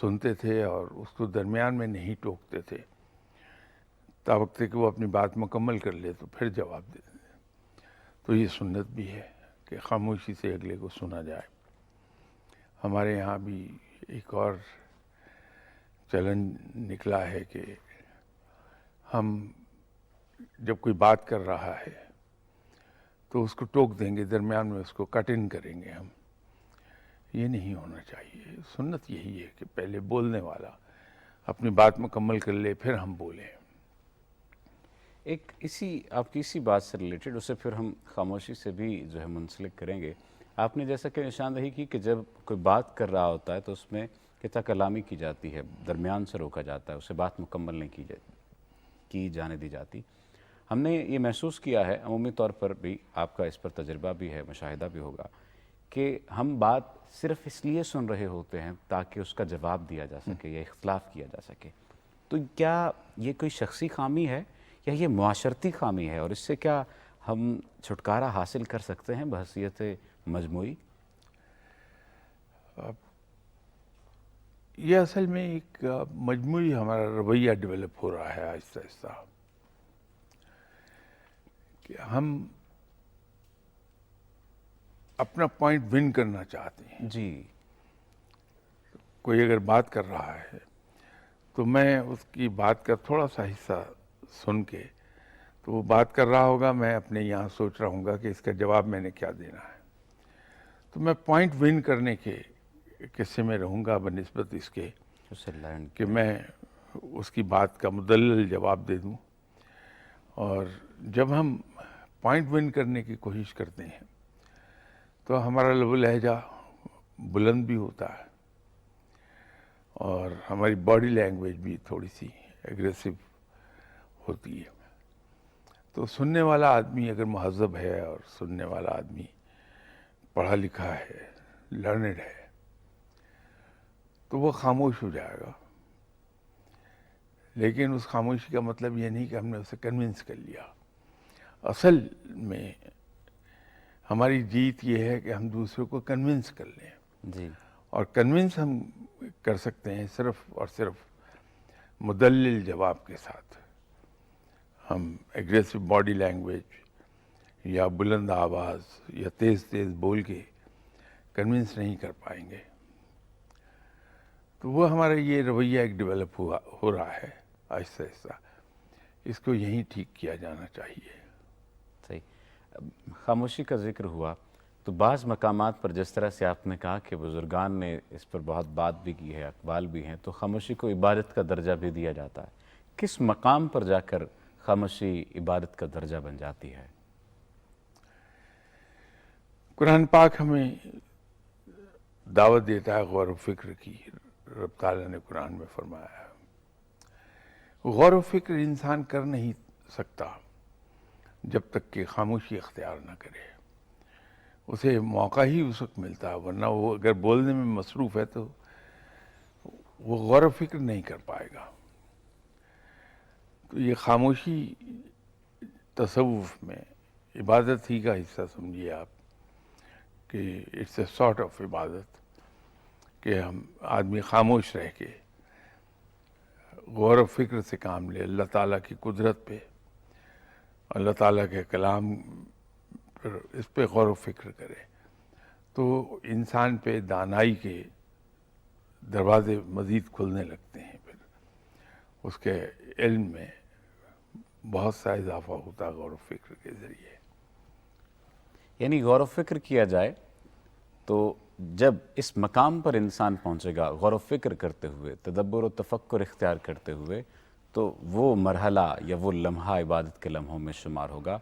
سنتے تھے اور اس کو درمیان میں نہیں ٹوکتے تھے، تا وقت کہ وہ اپنی بات مکمل کر لے تو پھر جواب دے دیں۔ تو یہ سنت بھی ہے کہ خاموشی سے اگلے کو سنا جائے۔ ہمارے یہاں بھی ایک اور چلن نکلا ہے کہ ہم جب کوئی بات کر رہا ہے تو اس کو ٹوک دیں گے، درمیان میں اس کو کٹ ان کریں گے ہم۔ یہ نہیں ہونا چاہیے۔ سنت یہی ہے کہ پہلے بولنے والا اپنی بات مکمل کر لے، پھر ہم بولیں۔ ایک آپ کی اسی بات سے ریلیٹڈ اسے پھر ہم خاموشی سے بھی جو ہے منسلک کریں گے۔ آپ نے جیسا کہ نشاندہی کی کہ جب کوئی بات کر رہا ہوتا ہے تو اس میں قطع کلامی کی جاتی ہے، درمیان سے روکا جاتا ہے، اسے بات مکمل نہیں کی جانے دی جاتی۔ ہم نے یہ محسوس کیا ہے، عمومی طور پر بھی آپ کا اس پر تجربہ بھی ہے، مشاہدہ بھی ہوگا، کہ ہم بات صرف اس لیے سن رہے ہوتے ہیں تاکہ اس کا جواب دیا جا سکے یا اختلاف کیا جا سکے۔ تو کیا یہ کوئی شخصی خامی ہے یا یہ معاشرتی خامی ہے، اور اس سے کیا ہم چھٹکارا حاصل کر سکتے ہیں بحیثیت مجموعی؟ یہ اصل میں ایک مجموعی ہمارا رویہ ڈیولپ ہو رہا ہے آہستہ آہستہ، کہ ہم اپنا پوائنٹ ون کرنا چاہتے ہیں۔ جی، کوئی اگر بات کر رہا ہے تو میں اس کی بات کا تھوڑا سا حصہ سن کے، تو وہ بات کر رہا ہوگا، میں اپنے یہاں سوچ رہا ہوں گا کہ اس کا جواب میں نے کیا دینا ہے۔ تو میں پوائنٹ ون کرنے کے قصے میں رہوں گا بنسبت اس کے اسے لرن کہ میں اس کی بات کا مدلل جواب دے دوں۔ اور جب ہم پوائنٹ ون کرنے کی کوشش کرتے ہیں تو ہمارا لب و لہجہ بلند بھی ہوتا ہے اور ہماری باڈی لینگویج بھی تھوڑی سی ایگریسو ہوتی ہے۔ تو سننے والا آدمی اگر مہذب ہے اور سننے والا آدمی پڑھا لکھا ہے، لرنڈ ہے، تو وہ خاموش ہو جائے گا۔ لیکن اس خاموشی کا مطلب یہ نہیں کہ ہم نے اسے کنونس کر لیا۔ اصل میں ہماری جیت یہ ہے کہ ہم دوسرے کو کنونس کر لیں، جی، اور کنونس ہم کر سکتے ہیں صرف اور صرف مدلل جواب کے ساتھ۔ ہم ایگریسو باڈی لینگویج یا بلند آواز یا تیز تیز بول کے کنونس نہیں کر پائیں گے۔ تو وہ ہمارا یہ رویہ ایک ڈیولپ ہو رہا ہے آہستہ آہستہ، اس کو یہیں ٹھیک کیا جانا چاہیے۔ صحیح۔ خاموشی کا ذکر ہوا تو بعض مقامات پر جس طرح سے آپ نے کہا کہ بزرگان نے اس پر بہت بات بھی کی ہے، اقوال بھی ہیں، تو خاموشی کو عبادت کا درجہ بھی دیا جاتا ہے۔ کس مقام پر جا کر خاموشی عبادت کا درجہ بن جاتی ہے؟ قرآن پاک ہمیں دعوت دیتا ہے غور و فکر کی۔ رب تعالیٰ نے قرآن میں فرمایا ہے، غور و فکر انسان کر نہیں سکتا جب تک کہ خاموشی اختیار نہ کرے۔ اسے موقع ہی اس وقت ملتا ہے، ورنہ وہ اگر بولنے میں مصروف ہے تو وہ غور و فکر نہیں کر پائے گا۔ تو یہ خاموشی تصوف میں عبادت ہی کا حصہ سمجھیے آپ، کہ اٹس اے سارٹ آف عبادت، کہ ہم آدمی خاموش رہ کے غور و فکر سے کام لے، اللہ تعالیٰ کی قدرت پہ، اللہ تعالیٰ کے کلام پر، اس پہ غور و فکر کرے، تو انسان پہ دانائی کے دروازے مزید کھلنے لگتے ہیں۔ پھر اس کے علم میں بہت سا اضافہ ہوتا ہے غور و فکر کے ذریعے۔ یعنی غور و فکر کیا جائے تو جب اس مقام پر انسان پہنچے گا غور و فکر کرتے ہوئے، تدبر و تفکر اختیار کرتے ہوئے، تو وہ مرحلہ یا وہ لمحہ عبادت کے لمحوں میں شمار ہوگا۔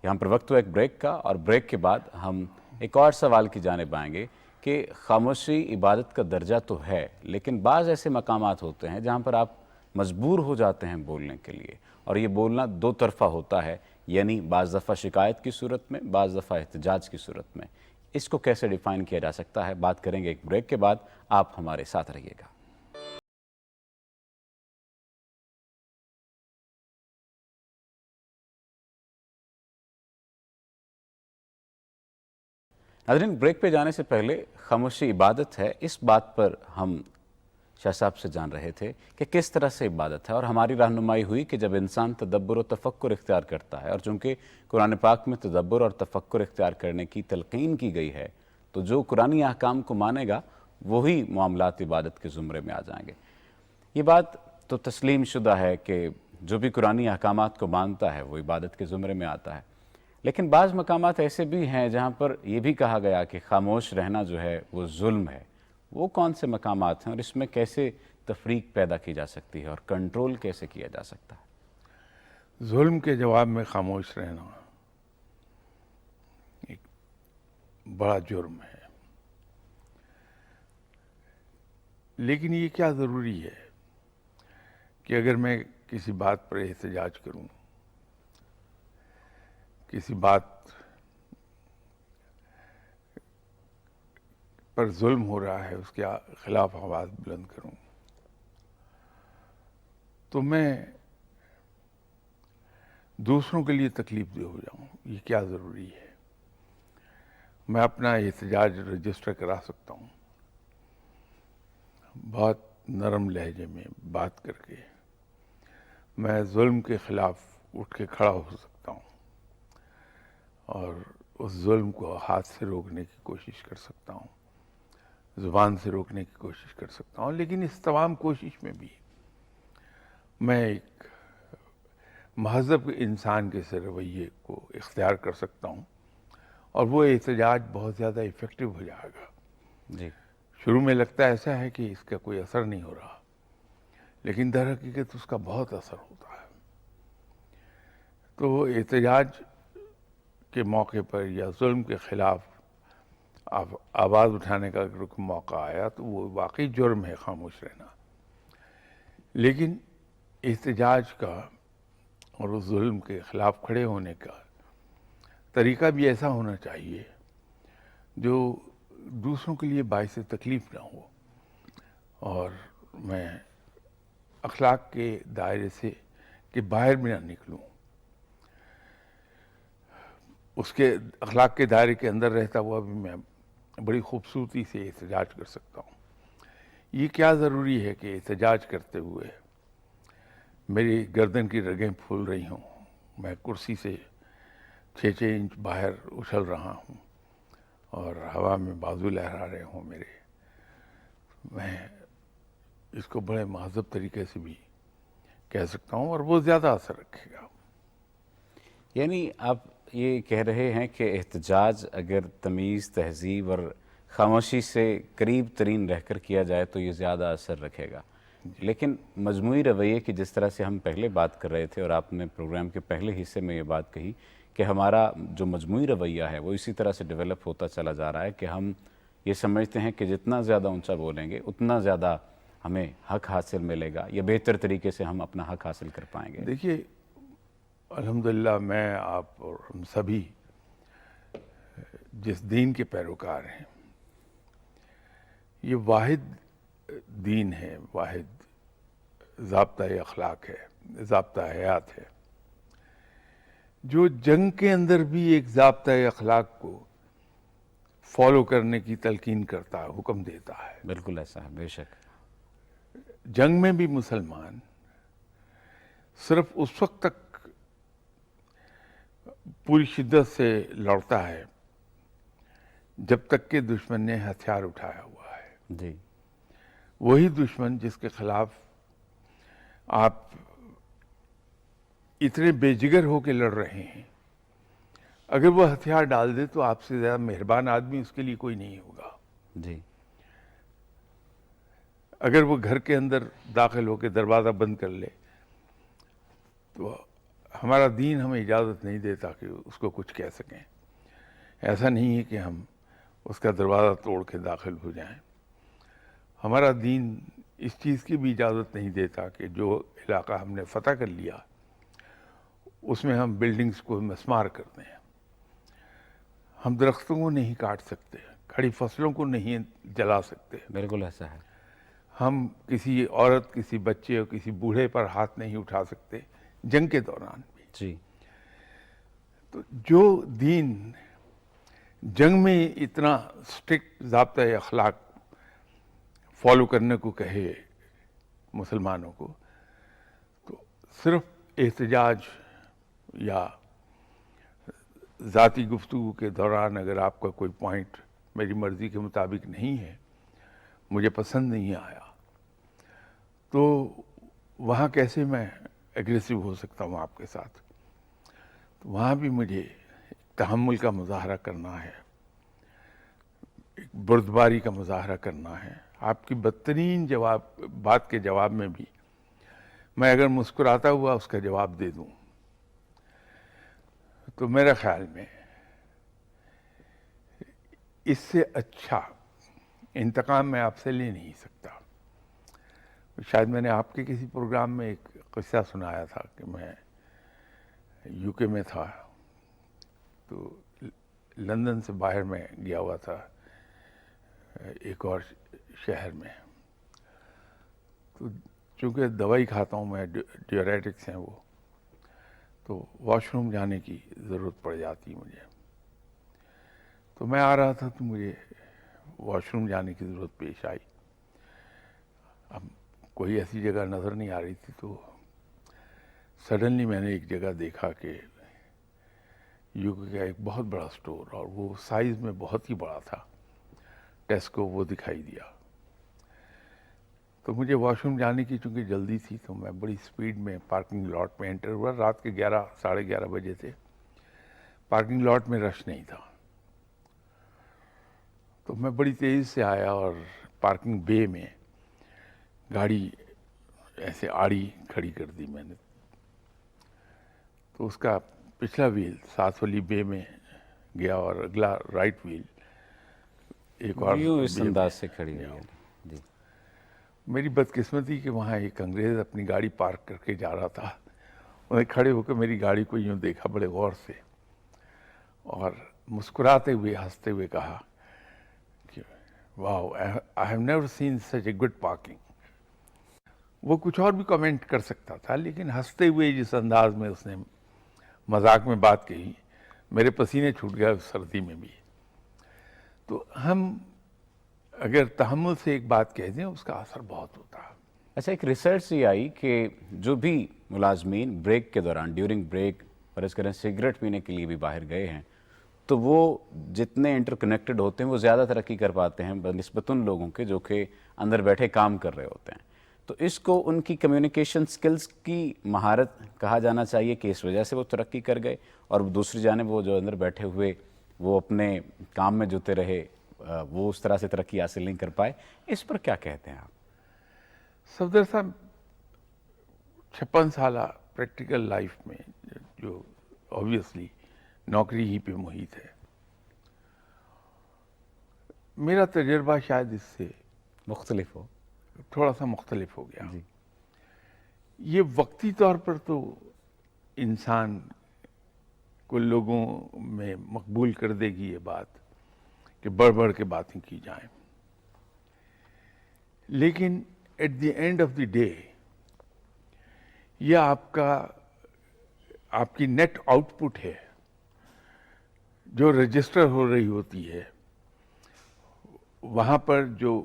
یہاں پر وقت ہوا ایک بریک کا، اور بریک کے بعد ہم ایک اور سوال کی جانب آئیں گے کہ خاموشی عبادت کا درجہ تو ہے، لیکن بعض ایسے مقامات ہوتے ہیں جہاں پر آپ مجبور ہو جاتے ہیں بولنے کے لیے، اور یہ بولنا دو طرفہ ہوتا ہے، یعنی بعض دفعہ شکایت کی صورت میں، بعض دفعہ احتجاج کی صورت میں۔ اس کو کیسے ڈیفائن کیا جا سکتا ہے، بات کریں گے ایک بریک کے بعد۔ آپ ہمارے ساتھ رہیے گا۔ ناظرین، بریک پہ جانے سے پہلے خاموشی عبادت ہے، اس بات پر ہم شاہ صاحب سے جان رہے تھے کہ کس طرح سے عبادت ہے، اور ہماری رہنمائی ہوئی کہ جب انسان تدبر و تفکر اختیار کرتا ہے، اور چونکہ قرآن پاک میں تدبر اور تفکر اختیار کرنے کی تلقین کی گئی ہے، تو جو قرآنی احکام کو مانے گا وہی معاملات عبادت کے زمرے میں آ جائیں گے۔ یہ بات تو تسلیم شدہ ہے کہ جو بھی قرآنی احکامات کو مانتا ہے وہ عبادت کے زمرے میں آتا ہے، لیکن بعض مقامات ایسے بھی ہیں جہاں پر یہ بھی کہا گیا کہ خاموش رہنا جو ہے وہ ظلم ہے۔ وہ کون سے مقامات ہیں اور اس میں کیسے تفریق پیدا کی جا سکتی ہے اور کنٹرول کیسے کیا جا سکتا ہے؟ ظلم کے جواب میں خاموش رہنا ایک بڑا جرم ہے، لیکن یہ کیا ضروری ہے کہ اگر میں کسی بات پر احتجاج کروں، کسی بات پر ظلم ہو رہا ہے اس کے خلاف آواز بلند کروں، تو میں دوسروں کے لیے تکلیف دہ ہو جاؤں؟ یہ کیا ضروری ہے؟ میں اپنا احتجاج رجسٹر کرا سکتا ہوں، بہت نرم لہجے میں بات کر کے میں ظلم کے خلاف اٹھ کے کھڑا ہو سکتا ہوں اور اس ظلم کو ہاتھ سے روکنے کی کوشش کر سکتا ہوں، زبان سے روکنے کی کوشش کر سکتا ہوں، لیکن اس تمام کوشش میں بھی میں ایک مہذب انسان کے سے رویے کو اختیار کر سکتا ہوں اور وہ احتجاج بہت زیادہ ایفیکٹو ہو جائے گا۔ جی، شروع میں لگتا ایسا ہے کہ اس کا کوئی اثر نہیں ہو رہا، لیکن در حقیقت اس کا بہت اثر ہوتا ہے۔ تو احتجاج کے موقع پر یا ظلم کے خلاف آواز اٹھانے کا اگر کوئی موقع آیا تو وہ واقعی جرم ہے خاموش رہنا، لیکن احتجاج کا اور اس ظلم کے خلاف کھڑے ہونے کا طریقہ بھی ایسا ہونا چاہیے جو دوسروں کے لیے باعث تکلیف نہ ہو، اور میں اخلاق کے دائرے سے کے باہر بھی نہ نکلوں، اس کے اخلاق کے دائرے کے اندر رہتا ہوا بھی میں بڑی خوبصورتی سے احتجاج کر سکتا ہوں۔ یہ کیا ضروری ہے کہ احتجاج کرتے ہوئے میری گردن کی رگیں پھول رہی ہوں، میں کرسی سے 6 انچ باہر اچھل رہا ہوں اور ہوا میں بازو لہرا رہے ہوں میرے، میں اس کو بڑے مہذب طریقے سے بھی کہہ سکتا ہوں اور وہ زیادہ اثر رکھے گا۔ یعنی آپ یہ کہہ رہے ہیں کہ احتجاج اگر تمیز، تہذیب اور خاموشی سے قریب ترین رہ کر کیا جائے تو یہ زیادہ اثر رکھے گا، لیکن مجموعی رویے کی جس طرح سے ہم پہلے بات کر رہے تھے اور آپ نے پروگرام کے پہلے حصے میں یہ بات کہی کہ ہمارا جو مجموعی رویہ ہے وہ اسی طرح سے ڈیولپ ہوتا چلا جا رہا ہے کہ ہم یہ سمجھتے ہیں کہ جتنا زیادہ اونچا بولیں گے اتنا زیادہ ہمیں حق حاصل ملے گا یا بہتر طریقے سے ہم اپنا حق حاصل کر پائیں گے۔ دیکھیے، الحمدللہ میں، آپ اور ہم سبھی جس دین کے پیروکار ہیں، یہ واحد دین ہے، واحد ضابطۂ اخلاق ہے، ضابطہ حیات ہے، جو جنگ کے اندر بھی ایک ضابطۂ اخلاق کو فالو کرنے کی تلقین کرتا ہے، حکم دیتا ہے۔ بالکل ایسا ہے، بے شک۔ جنگ میں بھی مسلمان صرف اس وقت تک پوری شدت سے لڑتا ہے جب تک کہ دشمن نے ہتھیار اٹھایا ہوا ہے۔ جی، وہی دشمن جس کے خلاف آپ اتنے بے جگر ہو کے لڑ رہے ہیں، اگر وہ ہتھیار ڈال دے تو آپ سے زیادہ مہربان آدمی اس کے لیے کوئی نہیں ہوگا۔ جی، اگر وہ گھر کے اندر داخل ہو کے دروازہ بند کر لے تو ہمارا دین ہمیں اجازت نہیں دیتا کہ اس کو کچھ کہہ سکیں۔ ایسا نہیں ہے کہ ہم اس کا دروازہ توڑ کے داخل ہو جائیں۔ ہمارا دین اس چیز کی بھی اجازت نہیں دیتا کہ جو علاقہ ہم نے فتح کر لیا اس میں ہم بلڈنگز کو مسمار کر دیں۔ ہم درختوں کو نہیں کاٹ سکتے، کھڑی فصلوں کو نہیں جلا سکتے، بالکل ایسا ہے۔ ہم کسی عورت، کسی بچے اور کسی بوڑھے پر ہاتھ نہیں اٹھا سکتے جنگ کے دوران بھی۔ جی، تو جو دین جنگ میں اتنا سٹرکٹ ضابطۂ اخلاق فالو کرنے کو کہے مسلمانوں کو، تو صرف احتجاج یا ذاتی گفتگو کے دوران اگر آپ کا کوئی پوائنٹ میری مرضی کے مطابق نہیں ہے، مجھے پسند نہیں آیا، تو وہاں کیسے میں ایگریسو ہو سکتا ہوں آپ کے ساتھ؟ تو وہاں بھی مجھے تحمل کا مظاہرہ کرنا ہے، ایک بردباری کا مظاہرہ کرنا ہے۔ آپ کی بدترین بات کے جواب میں بھی میں اگر مسکراتا ہوا اس کا جواب دے دوں، تو میرے خیال میں اس سے اچھا انتقام میں آپ سے لے نہیں سکتا۔ شاید میں نے آپ کے کسی پروگرام میں ایک قصہ سنایا تھا کہ میں یو کے میں تھا، تو لندن سے باہر میں گیا ہوا تھا ایک اور شہر میں، تو چونکہ دوائی کھاتا ہوں میں، ڈیوریٹکس ہیں وہ، تو واش روم جانے کی ضرورت پڑ جاتی مجھے۔ تو میں آ رہا تھا تو مجھے واش روم جانے کی ضرورت پیش آئی۔ اب کوئی ایسی جگہ نظر نہیں آ رہی تھی، تو سڈنلی میں نے ایک جگہ دیکھا کہ یو کے کا ایک بہت بڑا سٹور، اور وہ سائز میں بہت ہی بڑا تھا، ٹیسکو، وہ دکھائی دیا۔ تو مجھے واش روم جانے کی چونکہ جلدی تھی، تو میں بڑی سپیڈ میں پارکنگ لاٹ میں انٹر ہوا۔ رات کے 11 بجے تھے، پارکنگ لاٹ میں رش نہیں تھا، تو میں بڑی تیزی سے آیا اور پارکنگ بے میں گاڑی ایسے آڑی کھڑی کر دی میں نے۔ تو اس کا پچھلا ویل ساتھ والی بے میں گیا اور اگلا رائٹ ویل ایک اور یوں اس بے میں۔ انداز سے کھڑی ہوئی ہے جی۔ میری بدقسمتی کہ وہاں ایک انگریز اپنی گاڑی پارک کر کے جا رہا تھا، انہوں نے کھڑے ہو کے میری گاڑی کو یوں دیکھا بڑے غور سے، اور مسکراتے ہوئے ہنستے ہوئے کہا کہ wow, I have never seen such a good parking. وہ کچھ اور بھی کمنٹ کر سکتا تھا، لیکن ہنستے ہوئے جس انداز میں اس نے مذاق میں بات کہی، میرے پسینے چھوٹ گئے اس سردی میں بھی۔ تو ہم اگر تحمل سے ایک بات کہہ دیں، اس کا اثر بہت ہوتا ہے۔ اچھا، ایک ریسرچ یہ آئی کہ جو بھی ملازمین بریک کے دوران، ڈیورنگ بریک فرض کریں سگریٹ پینے کے لیے بھی باہر گئے ہیں، تو وہ جتنے انٹر کنیکٹڈ ہوتے ہیں وہ زیادہ ترقی کر پاتے ہیں بنسبت ان لوگوں کے جو کہ اندر بیٹھے کام کر رہے ہوتے ہیں۔ تو اس کو ان کی کمیونیکیشن سکلز کی مہارت کہا جانا چاہیے کہ اس وجہ سے وہ ترقی کر گئے، اور دوسری جانب وہ جو اندر بیٹھے ہوئے وہ اپنے کام میں جتے رہے، وہ اس طرح سے ترقی حاصل نہیں کر پائے۔ اس پر کیا کہتے ہیں آپ؟ صفدر صاحب، 56 سالہ پریکٹیکل لائف میں جو آبویسلی نوکری ہی پہ محیط ہے، میرا تجربہ شاید اس سے مختلف ہو، تھوڑا سا مختلف ہو گیا۔ جی۔ یہ وقتی طور پر تو انسان کو لوگوں میں مقبول کر دے گی یہ بات کہ بڑھ بڑھ کے باتیں کی جائیں، لیکن at the end of the day یہ آپ کی نیٹ آؤٹ پٹ ہے جو رجسٹر ہو رہی ہوتی ہے، وہاں پر جو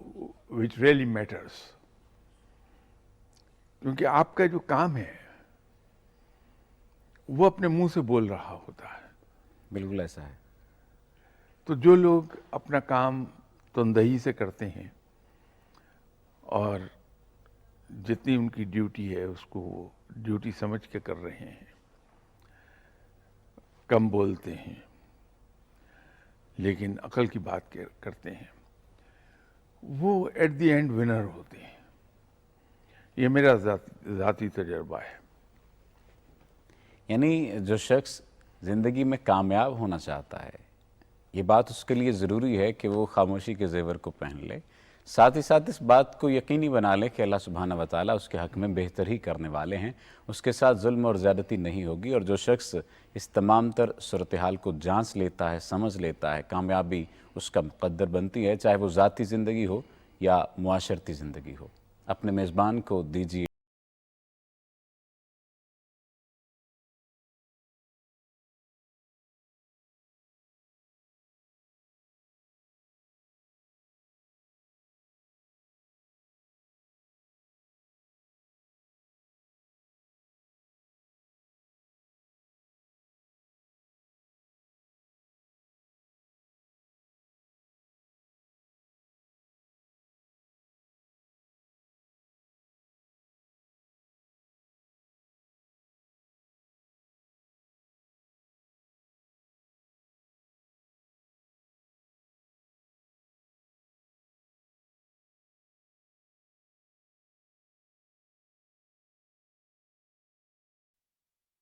which really matters، کیونکہ آپ کا جو کام ہے وہ اپنے منہ سے بول رہا ہوتا ہے۔ بالکل ایسا ہے۔ تو جو لوگ اپنا کام تندہی سے کرتے ہیں اور جتنی ان کی ڈیوٹی ہے اس کو وہ ڈیوٹی سمجھ کے کر رہے ہیں، کم بولتے ہیں لیکن عقل کی بات کرتے ہیں، وہ ایٹ دی اینڈ ونر ہوتے ہیں۔ یہ میرا ذاتی تجربہ ہے۔ یعنی جو شخص زندگی میں کامیاب ہونا چاہتا ہے، یہ بات اس کے لیے ضروری ہے کہ وہ خاموشی کے زیور کو پہن لے، ساتھ ہی ساتھ اس بات کو یقینی بنا لے کہ اللہ سبحانہ وتعالیٰ اس کے حق میں بہتر ہی کرنے والے ہیں، اس کے ساتھ ظلم اور زیادتی نہیں ہوگی، اور جو شخص اس تمام تر صورتحال کو جانچ لیتا ہے، سمجھ لیتا ہے، کامیابی اس کا مقدر بنتی ہے، چاہے وہ ذاتی زندگی ہو یا معاشرتی زندگی ہو۔ اپنے میزبان کو دیجیے